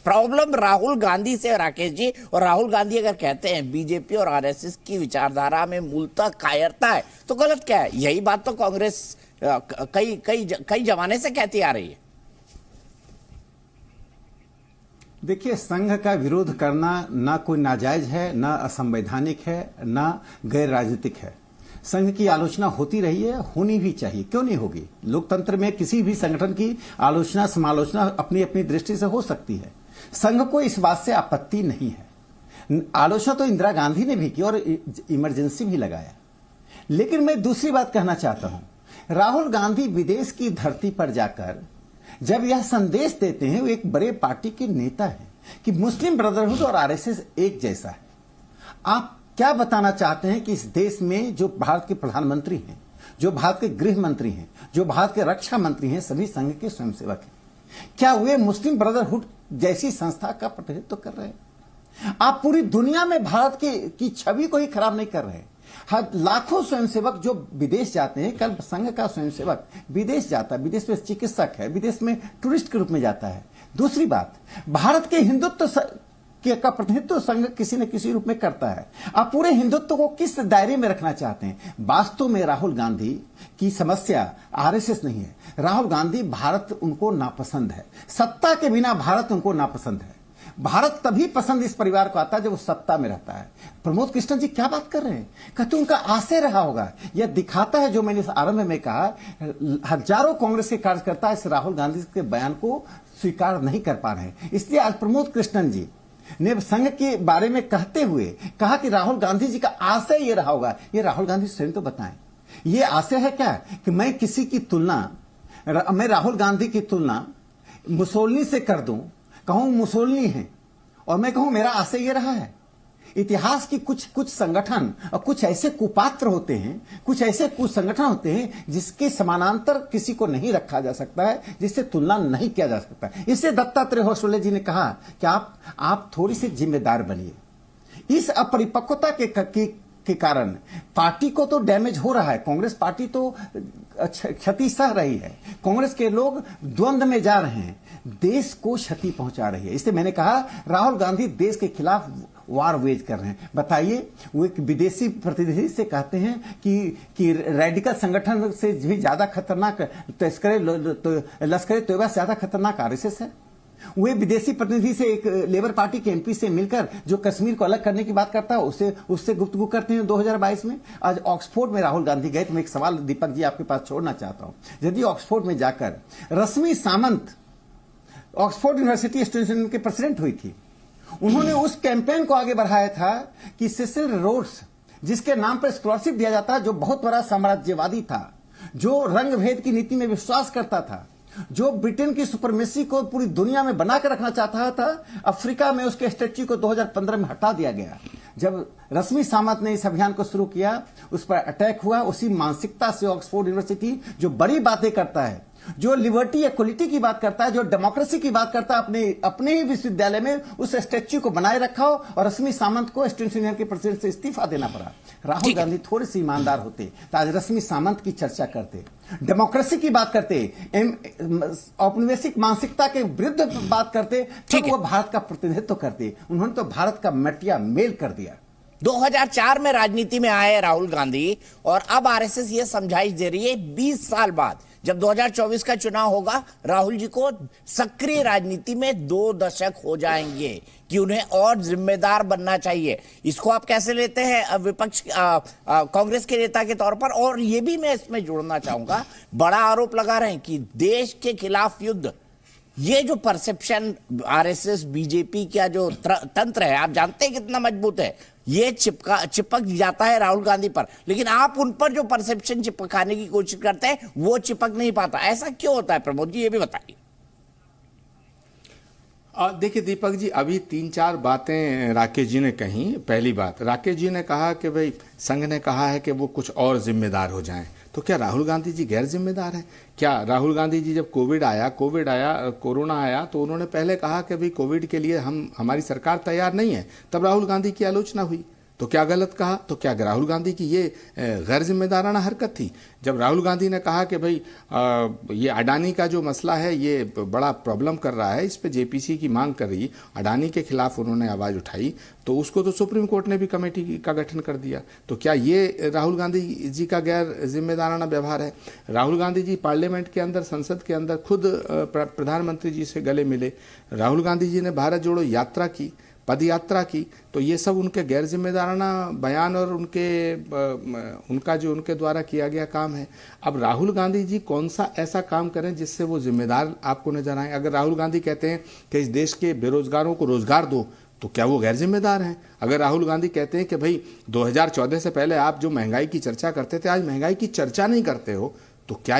Problem Rahul Gandhi से राकेश जी। और राहुल गांधी अगर कहते हैं बीजेपी और आरएसएस की विचारधारा में मूलतः कायरता है, तो गलत क्या है? यही बात तो कांग्रेस कई कई कई जमाने से कहती आ रही है। देखिए, संघ का विरोध करना ना कोई नाजायज है, ना असंवैधानिक है, ना गैर राजनीतिक है। संघ की आलोचना होती रही है, होनी भी चाहिए, क्यों नहीं होगी। लोकतंत्र में किसी भी संगठन की आलोचना समालोचना अपनी अपनी दृष्टि से हो सकती है। संघ को इस बात से आपत्ति नहीं है। आलोचना तो इंदिरा गांधी ने भी की और इमरजेंसी भी लगाया। लेकिन मैं दूसरी बात कहना चाहता हूं, राहुल गांधी विदेश की धरती पर जाकर जब यह संदेश देते हैं, वो एक बड़े पार्टी के नेता हैं कि मुस्लिम ब्रदरहुड और आरएसएस एक जैसा है। आप क्या बताना चाहते हैं कि इस देश में जो भारत के प्रधानमंत्री हैं, जो भारत के गृह मंत्री हैं, जो भारत के रक्षा मंत्री हैं, सभी संघ के स्वयंसेवक हैं। क्या वे मुस्लिम ब्रदरहुड जैसी संस्था का प्रतिनिधित्व कर रहे हैं? आप पूरी दुनिया में भारत की छवि को ही खराब नहीं कर रहे। हर लाखों स्वयंसेवक जो विदेश जाते हैं, कल संघ का स्वयंसेवक विदेश जाता है, विदेश में चिकित्सक है, विदेश में टूरिस्ट के रूप में जाता है। दूसरी बात, भारत के हिंदुत्व का प्रतिनिधित्व संघ किसी न किसी रूप में करता है। आप पूरे हिंदुत्व को किस दायरे में रखना चाहते हैं? वास्तव में राहुल गांधी की समस्या आरएसएस नहीं है। राहुल गांधी, भारत उनको नापसंद है। सत्ता के बिना भारत उनको नापसंद है। भारत तभी पसंद इस परिवार को आता है जब वो सत्ता में रहता है। प्रमोद कृष्णन जी क्या बात कर रहे हैं? कहते उनका आशय रहा होगा। यह दिखाता है, जो मैंने आरंभ में कहा, हजारों कांग्रेस के कार्यकर्ता इस राहुल गांधी के बयान को स्वीकार नहीं कर पा रहे हैं। इसलिए आज प्रमोद कृष्णन जी ने संघ के बारे में कहते हुए कहा कि राहुल गांधी जी का आशय ये रहा होगा। ये राहुल गांधी स्वयं तो बताएं, ये आशय है क्या कि मैं किसी की तुलना, मैं राहुल गांधी की तुलना मुसोलिनी से कर दूं, कहूं मुसोलिनी है, और मैं कहूं मेरा आशय ये रहा है? इतिहास की कुछ संगठन और कुछ ऐसे कुपात्र होते हैं, कुछ ऐसे कुछ संगठन होते हैं जिसके समानांतर किसी को नहीं रखा जा सकता है, जिससे तुलना नहीं किया जा सकता। इससे दत्तात्रेय होसले जी ने कहा कि आप थोड़ी सी जिम्मेदार बनिए। इस अपरिपक्वता के कारण पार्टी को तो डैमेज हो रहा है। कांग्रेस पार्टी तो क्षति सह रही है। कांग्रेस के लोग द्वंद्व में जा रहे हैं, देश को क्षति पहुंचा रही है। इसलिए मैंने कहा राहुल गांधी देश के खिलाफ वार वेज कर रहे हैं। बताइए, वो एक विदेशी प्रतिनिधि से कहते हैं कि रेडिकल संगठन से भी ज्यादा खतरनाक लश्कर तोयबा से ज्यादा खतरनाक आरएसएस है। वे विदेशी प्रतिनिधि से, एक लेबर पार्टी के एमपी से मिलकर जो कश्मीर को अलग करने की बात करता है, उससे गुफ्तगू करते हैं 2022 में। आज ऑक्सफोर्ड में राहुल गांधी गए। तो मैं एक सवाल दीपक जी आपके पास छोड़ना चाहता हूं। यदि ऑक्सफोर्ड में जाकर रश्मि सामंत ऑक्सफोर्ड यूनिवर्सिटी स्टूडेंट्स यूनियन के प्रेसिडेंट हुई थी, उन्होंने उस कैंपेन को आगे बढ़ाया था कि सिसिल रोड्स, जिसके नाम पर स्कॉलरशिप दिया जाता है, जो बहुत बड़ा साम्राज्यवादी था, जो रंग भेद की नीति में विश्वास करता था, जो ब्रिटेन की सुपरमेसी को पूरी दुनिया में बनाकर रखना चाहता था, अफ्रीका में उसके स्टैच्यू को 2015 में हटा दिया गया। जब रश्मि सामंत ने इस अभियान को शुरू किया, उस पर अटैक हुआ। उसी मानसिकता से ऑक्सफोर्ड यूनिवर्सिटी, जो बड़ी बातें करता है, जो लिबर्टी इक्वलिटी की बात करता है, जो डेमोक्रेसी की बात करता है, अपने ही विश्वविद्यालय में उस स्टैच्यू को बनाए रखा हो, और रश्मि सामंत को स्टूडेंट्स यूनियन के प्रेसिडेंट से इस्तीफा देना पड़ा। राहुल गांधी थोड़े से ईमानदार होते तो आज रश्मि सामंत की चर्चा करते, डेमोक्रेसी की बात करते, औपनिवेशिक मानसिकता के विरुद्ध बात करते, तब वो भारत का प्रतिनिधित्व करते। उन्होंने तो भारत का मटिया मेल कर दिया। 2004 में राजनीति में आए राहुल गांधी, और अब आरएसएस ये समझाइश दे रही है 20 साल बाद, जब 2024 का चुनाव होगा, राहुल जी को सक्रिय राजनीति में 2 दशक हो जाएंगे, कि उन्हें और जिम्मेदार बनना चाहिए। इसको आप कैसे लेते हैं विपक्ष कांग्रेस के नेता के तौर पर? और ये भी मैं इसमें जोड़ना चाहूंगा, बड़ा आरोप लगा रहे हैं कि देश के खिलाफ युद्ध, ये जो परसेप्शन आरएसएस बीजेपी का जो तंत्र है, आप जानते हैं कितना मजबूत है, ये चिपक जाता है राहुल गांधी पर, लेकिन आप उन पर जो परसेप्शन चिपकाने की कोशिश करते हैं वो चिपक नहीं पाता। ऐसा क्यों होता है प्रमोद जी, ये भी बताइए। देखिए दीपक जी, अभी 3-4 बातें राकेश जी ने कही। पहली बात, राकेश जी ने कहा कि भाई संघ ने कहा है कि वो कुछ और जिम्मेदार हो जाएं, तो क्या राहुल गांधी जी गैर जिम्मेदार हैं? क्या राहुल गांधी जी जब कोरोना आया तो उन्होंने पहले कहा कि भाई कोविड के लिए हमारी सरकार तैयार नहीं है, तब राहुल गांधी की आलोचना हुई। तो क्या गलत कहा? तो क्या राहुल गांधी की ये गैर जिम्मेदाराना हरकत थी? जब राहुल गांधी ने कहा कि भाई ये अडानी का जो मसला है ये बड़ा प्रॉब्लम कर रहा है, इस पे जेपीसी की मांग कर रही, अडानी के खिलाफ उन्होंने आवाज़ उठाई, तो उसको तो सुप्रीम कोर्ट ने भी कमेटी का गठन कर दिया। तो क्या ये राहुल गांधी जी का गैर जिम्मेदाराना व्यवहार है? राहुल गांधी जी पार्लियामेंट के अंदर, संसद के अंदर खुद प्रधानमंत्री जी से गले मिले, राहुल गांधी जी ने भारत जोड़ो यात्रा की, पद यात्रा की, तो ये सब उनके गैर जिम्मेदाराना बयान और उनका जो उनके द्वारा किया गया काम है। अब राहुल गांधी जी कौन सा ऐसा काम करें जिससे वो जिम्मेदार आपको नजर आए? अगर राहुल गांधी कहते हैं कि इस देश के बेरोजगारों को रोजगार दो, तो क्या वो गैर जिम्मेदार हैं? अगर राहुल गांधी कहते हैं कि भाई 2014 से पहले आप जो महंगाई की चर्चा करते थे, आज महंगाई की चर्चा नहीं करते हो, तो क्या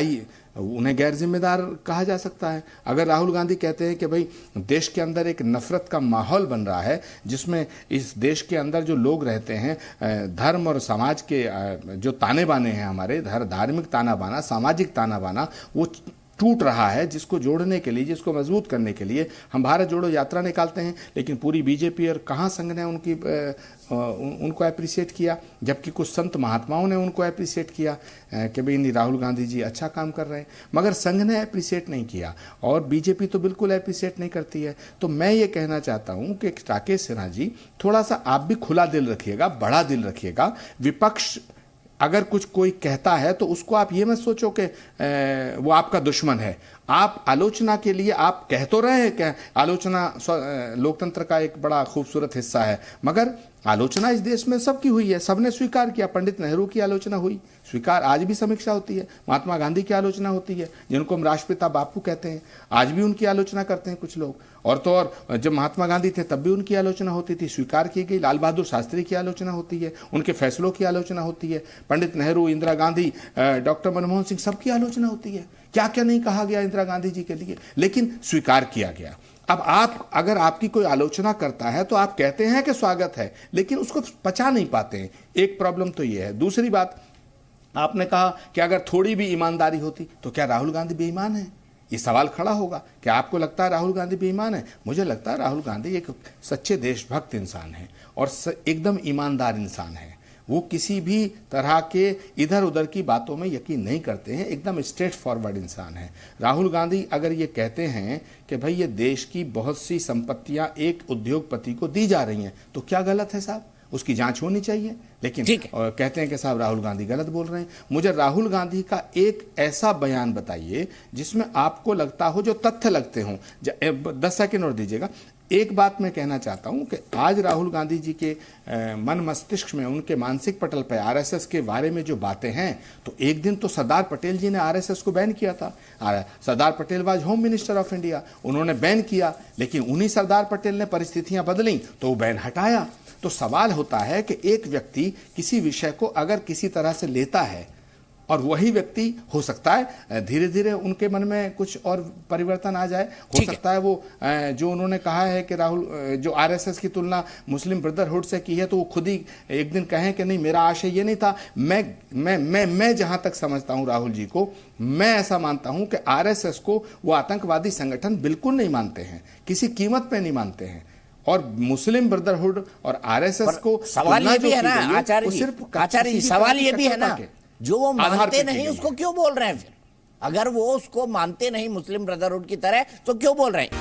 उन्हें गैर जिम्मेदार कहा जा सकता है? अगर राहुल गांधी कहते हैं कि भाई देश के अंदर एक नफरत का माहौल बन रहा है, जिसमें इस देश के अंदर जो लोग रहते हैं, धर्म और समाज के जो ताने बाने हैं, हमारे धार्मिक ताना बाना, सामाजिक ताना बाना, वो टूट रहा है, जिसको जोड़ने के लिए, जिसको मजबूत करने के लिए हम भारत जोड़ो यात्रा निकालते हैं, लेकिन पूरी बीजेपी और कहाँ संघ ने उनको अप्रिशिएट किया, जबकि कुछ संत महात्माओं ने उनको अप्रिशिएट किया कि भाई नहीं, राहुल गांधी जी अच्छा काम कर रहे हैं, मगर संघ ने अप्रिशिएट नहीं किया और बीजेपी तो बिल्कुल अप्रिशिएट नहीं करती है। तो मैं ये कहना चाहता हूँ कि राकेश सिन्हा जी, थोड़ा सा आप भी खुला दिल रखिएगा, बड़ा दिल रखिएगा। विपक्ष अगर कुछ कोई कहता है तो उसको आप ये मत सोचो कि वो आपका दुश्मन है। आप आलोचना के लिए आप कह तो रहे हैं कि आलोचना लोकतंत्र का एक बड़ा खूबसूरत हिस्सा है, मगर आलोचना इस देश में सबकी हुई है, सबने स्वीकार किया। पंडित नेहरू की आलोचना हुई, स्वीकार, आज भी समीक्षा होती है। महात्मा गांधी की आलोचना होती है, जिनको हम राष्ट्रपिता बापू कहते हैं, आज भी उनकी आलोचना करते हैं कुछ लोग। और तो और जब महात्मा गांधी थे तब भी उनकी आलोचना होती थी, स्वीकार की गई। लाल बहादुर शास्त्री की आलोचना होती है, उनके फैसलों की आलोचना होती है। पंडित नेहरू, इंदिरा गांधी, डॉक्टर मनमोहन सिंह, सबकी आलोचना होती है। क्या क्या नहीं कहा गया इंदिरा गांधी जी के लिए, लेकिन स्वीकार किया गया। अब आप, अगर आपकी कोई आलोचना करता है तो आप कहते हैं कि स्वागत है, लेकिन उसको पचा नहीं पाते हैं। एक प्रॉब्लम तो ये है। दूसरी बात, आपने कहा कि अगर थोड़ी भी ईमानदारी होती तो क्या राहुल गांधी बेईमान है? ये सवाल खड़ा होगा। क्या आपको लगता है राहुल गांधी बेईमान है? मुझे लगता है राहुल गांधी एक सच्चे देशभक्त इंसान है और एकदम ईमानदार इंसान है। वो किसी भी तरह के इधर उधर की बातों में यकीन नहीं करते हैं, एकदम स्ट्रेट फॉरवर्ड इंसान है। राहुल गांधी अगर ये कहते हैं कि भाई ये देश की बहुत सी संपत्तियां एक उद्योगपति को दी जा रही हैं, तो क्या गलत है साहब? उसकी जांच होनी चाहिए। लेकिन कहते हैं कि साहब राहुल गांधी गलत बोल रहे हैं। मुझे राहुल गांधी का एक ऐसा बयान बताइए जिसमें आपको लगता हो, जो तथ्य लगते हों। 10 सेकेंड और दीजिएगा। एक बात मैं कहना चाहता हूं कि आज राहुल गांधी जी के मन मस्तिष्क में, उनके मानसिक पटल पर आरएसएस के बारे में जो बातें हैं, तो एक दिन तो सरदार पटेल जी ने आरएसएस को बैन किया था। Sardar Patel was home minister of India, उन्होंने बैन किया, लेकिन उन्हीं सरदार पटेल ने परिस्थितियां बदली तो वो बैन हटाया। तो सवाल होता है कि एक व्यक्ति किसी विषय को अगर किसी तरह से लेता है, और वही व्यक्ति हो सकता है धीरे धीरे उनके मन में कुछ और परिवर्तन आ जाए। हो सकता है वो जो उन्होंने कहा है कि राहुल, जो आरएसएस की तुलना मुस्लिम ब्रदरहुड से की है, तो वो खुद ही एक दिन कहें कि नहीं, मेरा आशय ये नहीं था। मैं जहां तक समझता हूं राहुल जी को, मैं ऐसा मानता हूं कि आरएसएस को वो आतंकवादी संगठन बिल्कुल नहीं मानते हैं, किसी कीमत पे नहीं मानते हैं। और मुस्लिम ब्रदरहुड और आरएसएस को सवाल ये भी है ना आचार्य जी, सवाल ये भी है ना, जो वो मानते नहीं उसको क्यों बोल रहे हैं? फिर अगर वो उसको मानते नहीं मुस्लिम ब्रदरहुड की तरह, तो क्यों बोल रहे हैं?